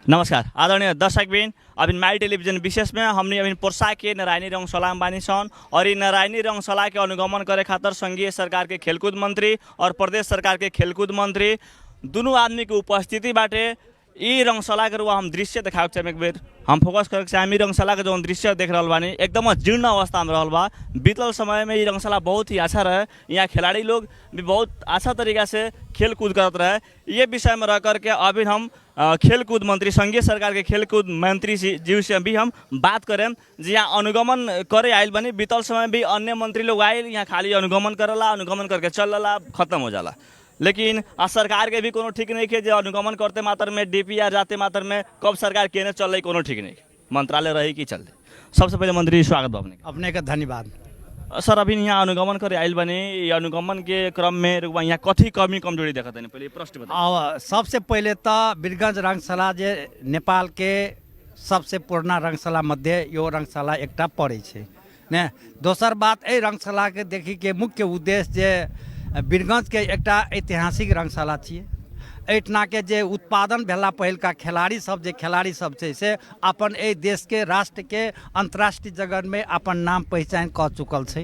नमस्कार आदरणीय दर्शकबिन, अभी माई टेलीविजन विशेष में हमने अभी पोरसा के नारायणी रंगशाला में बानी सन और नारायणी रंगशाला के अनुगमन करे खातर संघीय सरकार के खेलकूद मंत्री और प्रदेश सरकार के खेलकूद मंत्री दोनों आदमी के उपस्थिति बाटे। ई रंगशाला के हम दृश्य देखावे चाहे एक बेर हम फोकस करे चाहे रंगशाला के जो दृश्य देख रहा बानी एकदम जीर्ण अवस्था में रहल बा। बीतल समय में ये रंगशाला बहुत ही अच्छा रहे, यहाँ खिलाड़ी लोग भी बहुत अच्छा तरीका से खेल कूद करते रहे। ये विषय में रह करके अभी हम खेलकूद मंत्री संघीय सरकार के खेलकूद मंत्री जी से भी हम बात करें जी यहाँ अनुगमन करे आयल बनी। बीतल समय भी अन्य मंत्री लोग आयल यहाँ खाली अनुगमन करेला, अनुगमन करके चलला खत्म हो जाला, लेकिन सरकार के भी कोनो ठीक नहीं है जो अनुगमन करते मात्र में डीपीआर जाते मात्र में कब सरकार केने चल रही कोनो ठीक नहीं, मंत्रालय रही कि चलते। सबसे पहले मंत्री स्वागत बा अपने का धन्यवाद। सर अभी यहाँ अनुगमन करे आयल बने, ये अनुगमन के क्रम में यहाँ कथी कमी कमजोरी देखा था पहले प्रश्न बताओ। सबसे पहले तो वीरगंज रंगशाला जे नेपाल के सबसे पुराना रंगशाला मध्य यो रंगशाला एकटा पड़े ने। दोसर बात ए रंगशाला के देखी के मुख्य उद्देश्य जे वीरगंज के एकटा ऐतिहासिक रंगशाला छिए। एठना के जे उत्पादन भेला पहिलका खिलाड़ी सब छै से अपन ए देश के राष्ट्र के अंतर्राष्ट्रीय जगत में अपन नाम पहचान क चुकल छै।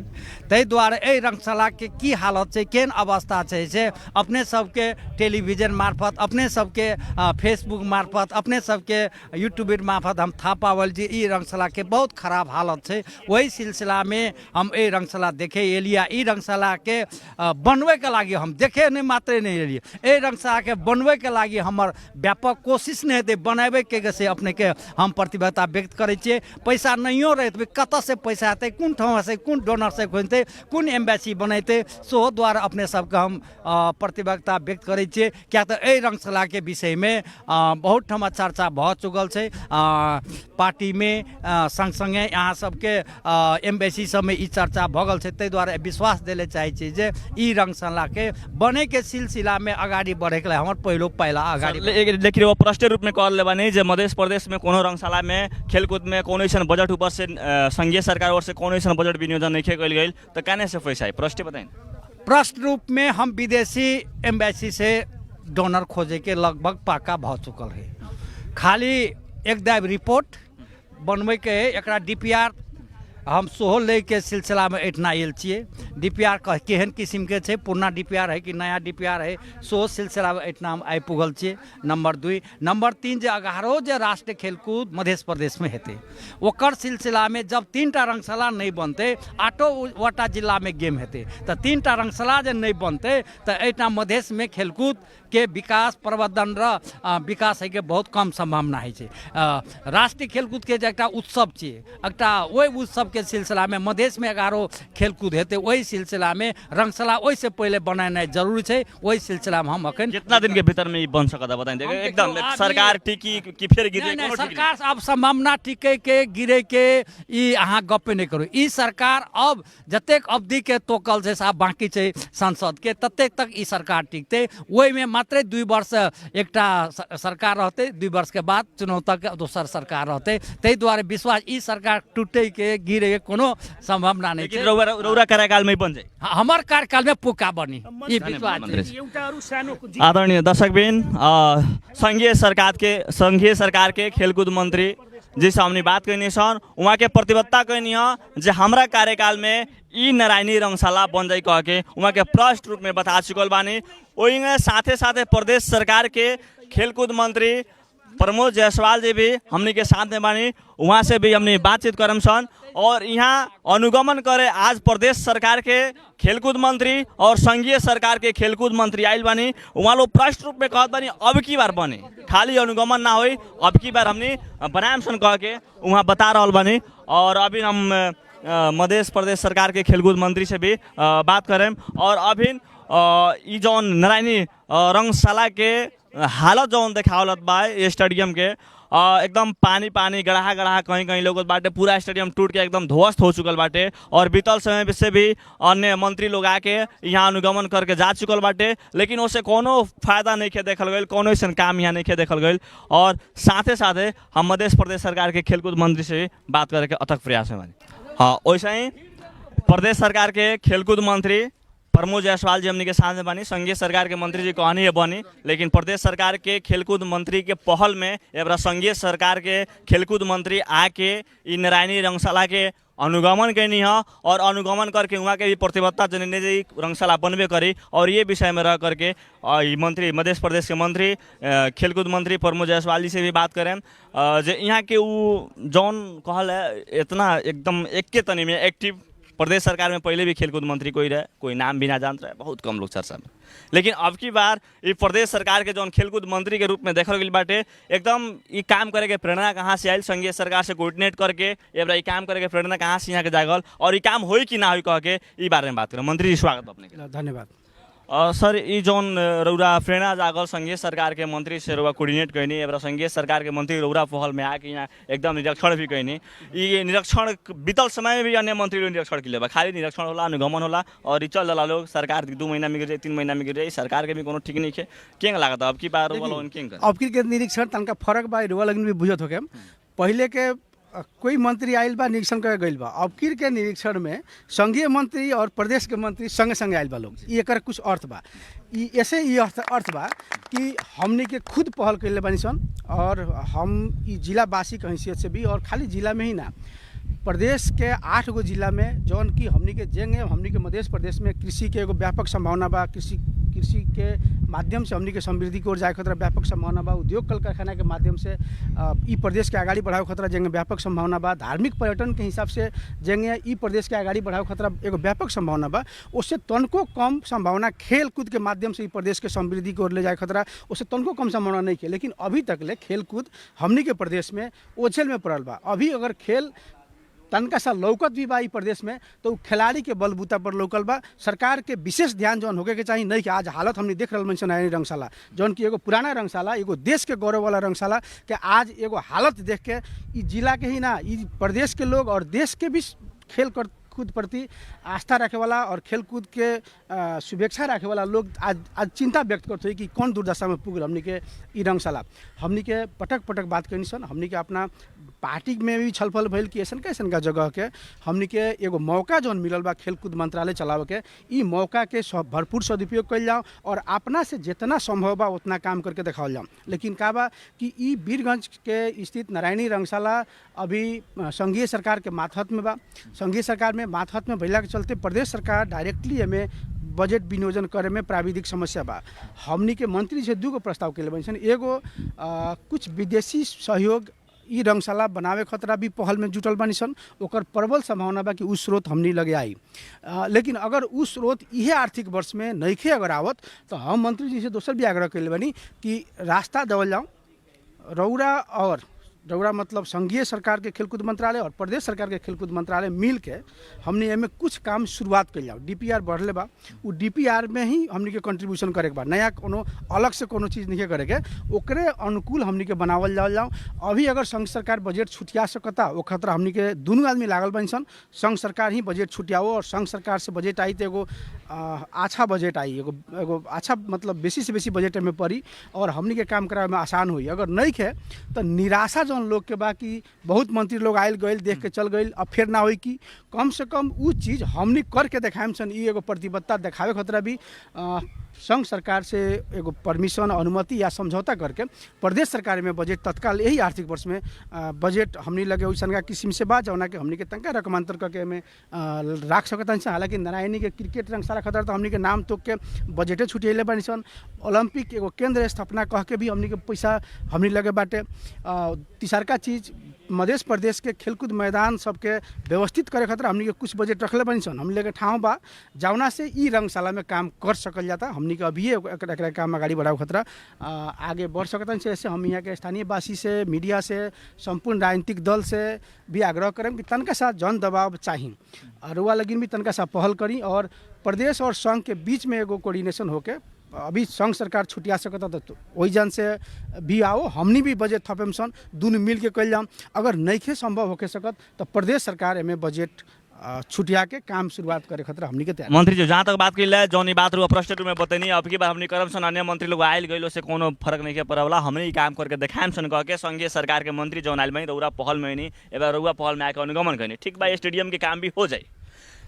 तै द्वारे ए रंगशाला के की हालत छै, केन अवस्था छै से अपने सबके टेलीविजन मार्फत, अपने सबके फेसबुक मार्फत, अपने सबके यूट्यूब मार्फत हम था पावल जी ई रंगशाला के बहुत खराब हालत छै। वही सिलसिला में हम ए रंगशाला देखे एलिया। ई रंगशाला के बनवे के लागी हम देखे नहीं मात्र नहीं एलिए, ए रंगशाला के बनवे के लागी हमर व्यापक कोशिश नहीं हेतै बनावे के से अपने के हम प्रतिबद्धता व्यक्त करे छिए। पैसा नहियो रहते कत से पैसा हेतै, कौन ठाव से कौन डोनर से खोलते, कौन एम्बेसी बनैते, सो द्वारा अपने सबके हम प्रतिबद्धता व्यक्त करे छिए। क्या तो ए रंगशाला के विषय में बहुत ठमा चर्चा भ चुकल छै पार्टी में, संग संगे यहाँ सबके एम्बेसी सब में ई चर्चा भगल छै। तै द्वारा विश्वास देले चाहे छी जे ई रंगशाला के बने के सिलसिला में आगाड़ी बढ़े के हमर पहिलो पहला आगाड़ी। लेकिन वो प्रश्न रूप में कहल ले बानी जे मध्य प्रदेश में कोनो रंगशाला में खेलकूद में कोनो ऐसा बजट ऊपर से संघीय सरकार ओर से कोनो ऐसा बजट विनियोजन नहीं कल गई, तो कहने से पैसा है प्रश्न बताएं। प्रश्न रूप में हम विदेशी एम्बेसी से डोनर खोजे के लगभग पाका भ चुकल है। खाली एक दाब रिपोर्ट बनवे के एकरा डीपीआर हम सोहो ले के सिलसिला में एठना आयल छिए। डीपीआर केहन किस्म के छै, पुराना डीपीआर है कि नया डीपीआर है, सो सिलसिला में एठना हम आई पुगल छिए। नंबर 2। नंबर 3 जे 11 जे राष्ट्रीय खेलकूद मध्य प्रदेश में हेतै ओकर सिलसिला में जब 3टा रंगशाला नहीं बनते, 8 जिला में गेम हेतै, तो 3टा रंगशाला जे नहीं बनते तो एठना मध्य में खेलकूद के विकास प्रवर्धन विकास है के बहुत कम संभावना है छै। राष्ट्रीय खेलकूद के जे एकटा उत्सव छिए, एकटा ओहि उत्सव के सिलसिला में मधेश में 11 खेलकूद हेतै, वही सिलसिला में रंगशाला वही से पहले बनाना जरूरी है। वही सिलसिला में हम अखन कितना दिन के भीतर में बन सकता बताएं एकदम सरकार टिकी कि फिर गिरे नहीं, सरकार अब संभावना टिके के गिरे के ई अहाँ गप्पे नहीं करू। ई सरकार अब जतेक अवधि के तोकल से साहब बाकी छै संसद के ततेक तक ई सरकार टिकते। वही में मात्र 2 वर्ष एकटा सरकार रहते, 2 वर्ष के बाद चुनाव तक दोसर सरकार रहते। तै द्वारे विश्वास ई सरकार टूटे के गिरे के कोनो संभावना नहीं है। रौरा कार्यकाल में बन जाए, हमार कार्यकाल में पुका बनी ई विश्वास। आदरणीय दर्शकबिन, संघीय सरकार के खेलकूद मंत्री जिस हमने बात करनी सन वहाँ के प्रतिबद्धता कहनी है जे हमारा कार्यकाल में ई नारायणी रंगशाला बन जाए कह के वहाँ के स्पष्ट रूप में बता चुकल बानी। वही में साथे साथे प्रदेश सरकार के खेलकूद मंत्री प्रमोद जायसवाल जी भी हमने के साथ में बानी, वहाँ से भी हमने बातचीत करम सन। और यहाँ अनुगमन करे आज प्रदेश सरकार के खेलकूद मंत्री और संघीय सरकार के खेलकूद मंत्री आयल बानी। वहाँ लोग स्पष्ट रूप में कहत बानी अब की बार बने, खाली अनुगमन ना हो, अब की बार हमने बनाएम सन कह के वहाँ बता रहा बानी। और अभी हम मध्य प्रदेश सरकार के खेलकूद मंत्री से भी बात करें। और अभी ई जौन नारायणी रंगशाला के हालत जौन देखावलत बा स्टेडियम के एकदम पानी पानी गढ़ा गढ़ा कहीं कहीं लोग बाटे, पूरा स्टेडियम टूट के एकदम ध्वस्त हो चुकल बाटे। और बीतल समय से भी अन्य मंत्री लोग आके यहाँ अनुगमन करके जा चुकल बाटे, लेकिन उससे कोनो फायदा नहीं के देखल गई, कोनो ऐसा काम यहाँ नहीं के देखल गई। और साथे साथे हम मध्य प्रदेश सरकार के खेलकूद मंत्री से बात करके अथक प्रयास में बानी। हाँ, वैसे ही प्रदेश सरकार के खेलकूद मंत्री प्रमोद जायसवाल जी हमनी के साथ में बनी, संघीय सरकार के मंत्री जी कहनी है बनी, लेकिन प्रदेश सरकार के खेलकूद मंत्री के पहल में एबरा संघीय सरकार के खेलकूद मंत्री आके ई नारायणी रंगशाला के अनुगमन कैनी है और अनुगमन करके वहाँ के भी प्रतिबद्धता जन रंगशाला बनबे करी। और ये विषय में रह करके मंत्री मध्य प्रदेश के मंत्री खेलकूद मंत्री प्रमोद जायसवाल जी से भी बात करें जे यहाँ के वो जौन कहल है इतना एकदम एक तनी में एक्टिव प्रदेश सरकार में पहले भी खेलकूद मंत्री कोई रहे, कोई नाम भी ना जानता है, बहुत कम लोग चर्चा में, लेकिन अब की बार ये प्रदेश सरकार के जौन खेलकूद मंत्री के रूप में देखल गई बाटे एकदम ये काम करे के प्रेरणा कहाँ से आयल, संघीय सरकार से कोऑर्डिनेट करके एबरा ये काम करे के प्रेरणा कहाँ से यहाँ के जागल और ये काम होई कि ना होई कह के ई बारे में बात करें। मंत्री जी स्वागत अपने के। धन्यवाद। सर ये जौन रौरा प्रेरणा जागल संघीय सरकार के मंत्री से रौरा कोऑर्डिनेट कैनी एबरा संघीय सरकार के मंत्री रौरा पहल में आके यहाँ एकदम निरीक्षण भी कैनी। ये निरीक्षण बीतल समय में भी अन्य मंत्री लोग निरीक्षण के लिए खाली निरीक्षण होला अनुगमन होला और चल जाला लोग सरकार 2 महीना में गिर जाए 3 महीना में गिर जाए, सरकार के भी कोनो ठीक नहीं है केंग लागत अब की बार वाला उनके अब के निरीक्षण तनका फरक बा रुआ लगन भी बुझत होके पहले के कोई मंत्री आयल बा निरीक्षण करे गइल बा, अब के निरीक्षण में संघीय मंत्री और प्रदेश के मंत्री संगे संगे आयल बा लोग। ये एकर कुछ अर्थ बा, ऐसे ये अर्थ बा कि हमने के खुद पहल कैले बानी सन और हम ई जिला वासी के हैसियत से भी और खाली जिला में ही ना प्रदेश के 8 गो जिला में जौन की हमनी के जेंगे हमनी के मध्य प्रदेश में कृषि के एगो व्यापक संभावना बा, कृषि के माध्यम से हमनी के समृद्धि की ओर जाए खतरा व्यापक संभावना बा, उद्योग कल कारखाना के माध्यम से ई प्रदेश के आगाड़ी बढ़ावे खतरा जेंगे व्यापक संभावना बा, धार्मिक पर्यटन के हिसाब से जेंगे ई प्रदेश के आगाड़ी बढ़ावे खतरा एगो व्यापक संभावना बा। उससे तनको कम संभावना खेल कूद के माध्यम से ई प्रदेश के समृद्धि की ओर ले जाए खतरा उससे तनको कम संभावना नहीं है, लेकिन अभी तक ले खेल कूद हमनी के प्रदेश में ओझेल में पड़ल बा। अभी अगर खेल तनका सा लौकत भी बा ई प्रदेश में तो खिलाड़ी के बलबूता पर लौकल बा। सरकार के विशेष ध्यान जौन होके के चाहिए नहीं कि आज हालत हमने देख रहा मनसन नारायणी रंगशाला जौन की एगो पुराना रंगशाला एगो देश के गौरव वाला रंगशाला के आज एगो हालत देख के ई जिला के ही ना ई प्रदेश के लोग और देश के भी खेल कूद प्रति आस्था रखे वाला और खेल कूद के शुभेच्छा रखे वाला लोग आज चिंता व्यक्त करते हैं कि कौन दुर्दशा में पुगल हमनी के ई रंगशाला। हमनी के पटक बात करनी सन, हमनी के अपना पार्टी में भी छलफल भइल कि ऐसन का जगह के हमनी के एगो मौका जौन मिलल बा खेल कूद मंत्रालय चलावे के ई मौका के भरपूर सदुपयोग कल जाओ और अपना से जितना संभव बा उतना काम करके दिखावल जाओ। लेकिन का बा कि ई वीरगंज के स्थित नारायणी रंगशाला अभी संघीय सरकार के मातहत में बा। संघीय सरकार में मातहत में भइला के चलते प्रदेश सरकार डायरेक्टली एमे बजट विनियोजन करे में प्राविधिक समस्या बा। हमनी के मंत्री से 2 गो प्रस्ताव के बनी सन, एगो कुछ विदेशी सहयोग ई रंगशाला बनावे खतरा भी पहल में जुटल बानी सन, ओकर प्रबल संभावना बा कि उ स्रोत हमनी लगे आई। लेकिन अगर उ स्रोत इहे आर्थिक वर्ष में नइखे अगर आवत तो हम मंत्री जी से दोसर भी आग्रह कैले बानी कि रास्ता देवल जाओ रौरा मतलब संघीय सरकार के खेलकूद मंत्रालय और प्रदेश सरकार के खेलकूद मंत्रालय मिल के हमने एमे कुछ काम शुरुआत कर जाओ। डीपीआर बढ़ले बा, उ डीपीआर में ही हमनी के कंट्रीब्यूशन करे के बा, नया कोनो अलग से कोनो चीज़ नहीं करे के, ओकरे अनुकूल हमनी के बनावल जाओ। अभी अगर संघ सरकार बजट छुटिया सकता वो खतरा हमनी के दोनों आदमी लागल बनी सन, संघ सरकार ही बजट छुटियाओ और संघ सरकार से बजट आई तो एगो अच्छा बजट आई, एगो अच्छा मतलब बेसी से बेसी बजट में पड़ी और हमनी के काम करावे में आसान हुई। अगर नहीं है तो निराशा जौन लोग के बा कि बहुत मंत्री लोग आयल गए देख के चल गए, अब फिर ना होई कि कम से कम वो चीज़ हमनी करके देखाएम सन। ई एगो प्रतिबद्धता देखावे खतरा भी संघ सरकार से एगो परमिशन अनुमति या समझौता करके प्रदेश सरकार में बजट तत्काल यही आर्थिक वर्ष में बजट हमनी लगे वैसन किस्म से बा जौना के हमनी के तंका रकमांतर करके में राख सकता। हालांकि नारायणी के क्रिकेट रंगशाला खतरा तो हमनी के नाम तो के बजटे छुटियले बानी सन, ओलंपिक एगो केंद्र स्थापना कह के भी हमनी के पैसा हमनी लगे बाटे। तीसरका चीज़ मध्य प्रदेश के खेलकूद मैदान सबके व्यवस्थित करे खतरा हमनी के कुछ बजट रखले बनी सन, हमनी लगे ठाव बा जौना से ई रंगशाला में काम कर सकल जाता। हमनी के अभी एक काम आगे बढ़ाओ खतरा आगे बढ़ सकता। ऐसे हम यहाँ के स्थानीय वासी से मीडिया से संपूर्ण राजनीतिक दल से भी आग्रह करें कि तनका सा जन दबाव चाहिए रुआ लगिन भी तनका सा पहल करी और प्रदेश और संघ के बीच में एगो कोऑर्डिनेशन होके अभी संघ सरकार छुटिया सकता तो वही जन से भी आओ हमनी भी बजट थपेम सन, दोनों मिल के कल जाम। अगर नहीं संभव होके सकत तो प्रदेश सरकार एमें बजट छुटिया के काम शुरुआत करे खतरा हमनी के तैयार। मंत्री जी जहाँ तक बात करी जौन बात रुआ प्रश्न में बतनी अब की बार हमनी करम सन अन्य मंत्री लोग आयल गए से कोनो फर्क नहीं के पड़ला, हमने काम करके देखाएम सन कह के संघीय सरकार के मंत्री जौन आयल बनी रउरा पहल में नहीं एबार रउरा पहल में आके अनुगमन करनी ठीक बा स्टेडियम के काम भी हो जाए।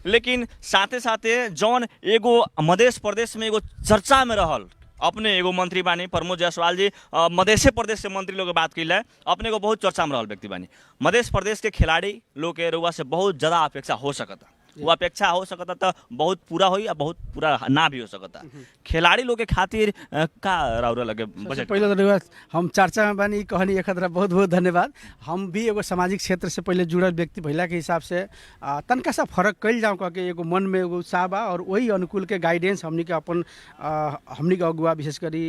लेकिन साथे साथे जौन एगो मध्य प्रदेश में एगो चर्चा में रहल अपने एगो मंत्री बानी प्रमोद जायसवाल जी, मध्य प्रदेश के मंत्री लोग के बात कैल अपने को बहुत चर्चा में रहल व्यक्ति बानी। मध्य प्रदेश के खिलाड़ी लोग के रुआ से बहुत ज़्यादा अपेक्षा हो सकता, वो अपेक्षा हो सकता तो बहुत पूरा हो या बहुत पूरा ना भी हो सकता। खिलाड़ी लोग के खातिर का राउरा लगे बजट? पहले तो हम चर्चा में बानी कहनी एक खतरा बहुत बहुत धन्यवाद। हम भी एगो सामाजिक क्षेत्र से पहले जुड़ल व्यक्ति भैला के हिसाब से तनका सा फर्क कल जाऊँ कह के एगो मन में एगो उत्साह बा और वही अनुकूल के गाइडेंस हमनी के अपन हमनी के अगुआ विशेष करी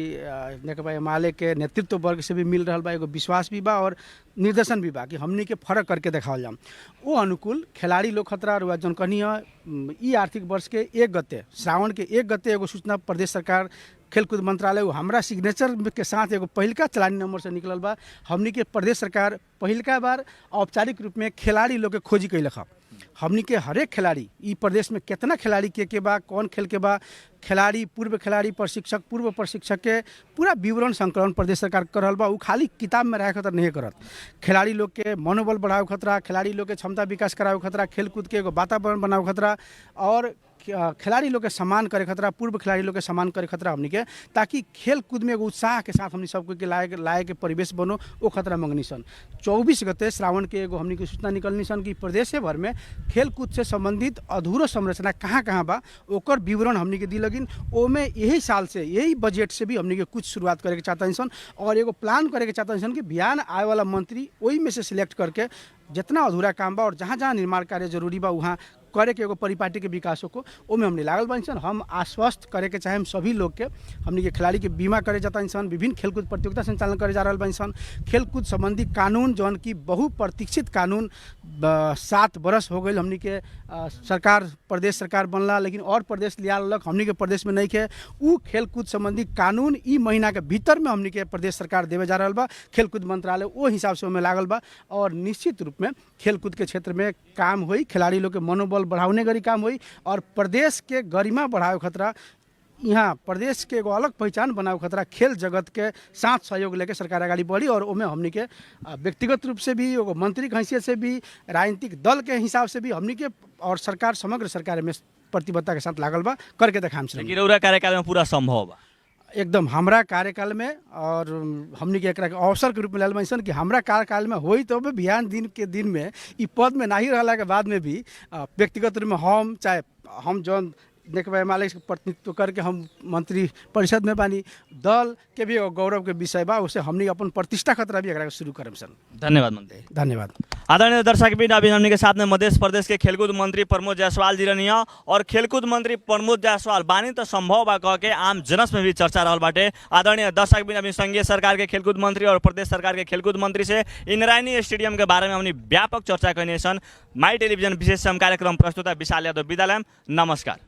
नेकपा एमाले के नेतृत्व वर्ग से भी मिल रहा बा, एगो विश्वास भी बा और निर्देशन भी बा कि हमनी के फर्क करके देखावल जाम। वो अनुकूल खिलाड़ी लोग खतरा रुआ जौन कहनी ई आर्थिक वर्ष के 1 गते श्रावण के 1 गते एगो सूचना प्रदेश सरकार खेलकूद मंत्रालय वो हमरा सिग्नेचर के साथ एगो पहिलका चलानी नंबर से निकलल बा। हमनी के प्रदेश सरकार पहिलका बार औपचारिक रूप में खिलाड़ी लोग के खोजी कैलक। हमनी के हरेक खिलाड़ी ई प्रदेश में कितना खिलाड़ी के बा, कौन खेल के बा, खिलाड़ी, पूर्व खिलाड़ी, प्रशिक्षक, पूर्व प्रशिक्षक के पूरा विवरण संकलन प्रदेश सरकार कर रहल बा। उ खाली किताब में रहे खतर नहीं करत, खिलाड़ी लोग के मनोबल बढ़ावे खतरा, खिलाड़ी लोग के क्षमता विकास करावे खतरा, खेलकूद के एगो वातावरण बनावे खतरा और खिलाड़ी लोग के सम्मान करे खतरा, पूर्व खिलाड़ी लोग के सम्मान करे खतरा हमनी के, ताकि खेल कूद में एगो उत्साह के साथ हमनी सबको के लाए के परिवेश बनो वो खतरा मंगनी सन। 24 गते श्रावण के एगो हमनी के सूचना निकलनी सन कि प्रदेश भर में खेल कूद से संबंधित अधूरो संरचना कहाँ कहाँ बा ओकर विवरण हमनी के दी लगिन। ओमे यही साल से यही बजट से भी हमनी के कुछ शुरुआत करे के चाहता सन और एगो प्लान करे के चाहता सन कि बिहान आए वाला मंत्री वही में से सिलेक्ट करके जितना अधूरा काम बा और जहाँ जहाँ निर्माण कार्य जरूरी बा वहाँ करे के एगो परिपाटी के विकास को ओमे हमने लागल बानी सन। हम आश्वस्त करे के चाहे सभी लोग के हमने के खिलाड़ी के बीमा करे जाता सन, विभिन्न खेलकूद प्रतियोगिता संचालन करे जा रहा बानी सन। खेलकूद संबंधी कानून जौन की बहुप्रतीक्षित कानून 7 बरस हो गई हमने के सरकार प्रदेश सरकार बनला, लेकिन और प्रदेश लिया लक हमने के प्रदेश में नहीं के उ खेलकूद संबंधी कानून ई महीना के भीतर में हमने के प्रदेश सरकार देवे जा रहा बा। खेलकूद मंत्रालय वो हिसाब से हमें लागल बा और निश्चित रूप में खेलकूद के क्षेत्र में काम हुई, खिलाड़ी लोग के मनोबल बढ़ाने गरी काम हुई और प्रदेश के गरिमा बढ़ावे खतरा, यहाँ प्रदेश के एगो अलग पहचान बनावे खतरा खेल जगत के साथ सहयोग लेके सरकार आगाड़ी बढ़ी। और ओमे हमनी के व्यक्तिगत रूप से भी एगो मंत्री की हैसियत से भी राजनीतिक दल के हिसाब से भी हमनी के और सरकार समग्र सरकार में प्रतिबद्धता के साथ लागल बा करके देखाम से। लेकिन रउरा कार्यकाल में पूरा संभव बा एकदम हमरा कार्यकाल में और हमनी के एकरा के अवसर के रूप में लेल सन कि हमरा कार्यकाल में होई तो बिहान दिन में ई पद में नहीं रहला के बाद में भी व्यक्तिगत रूप में हम चाहे हम जौन नेकपा एमाले के प्रतिनिधित्व करके हम मंत्री परिषद में बानी, दल के भी गौरव के विषय बा, उसे हमनी अपन प्रतिष्ठा खतरा भी एकरा शुरू करम सन। धन्यवाद मंत्री। धन्यवाद। आदरणीय दर्शक भी अभी हमने के साथ में मध्य प्रदेश के खेलकूद मंत्री प्रमोद जायसवाल जी रहनी और खेलकूद मंत्री प्रमोद जायसवाल बानी तो संभव बा कह के आम जनस में भी चर्चा रहल बाटे। आदरणीय दर्शक भी अभी संघीय सरकार के खेलकूद मंत्री और प्रदेश सरकार के खेलकूद मंत्री से नारायणी स्टेडियम के बारे में हमने व्यापक चर्चा करनी सन। माई टेलीविजन विशेष कार्यक्रम प्रस्तुता विशाल यादव विद्यालय। नमस्कार।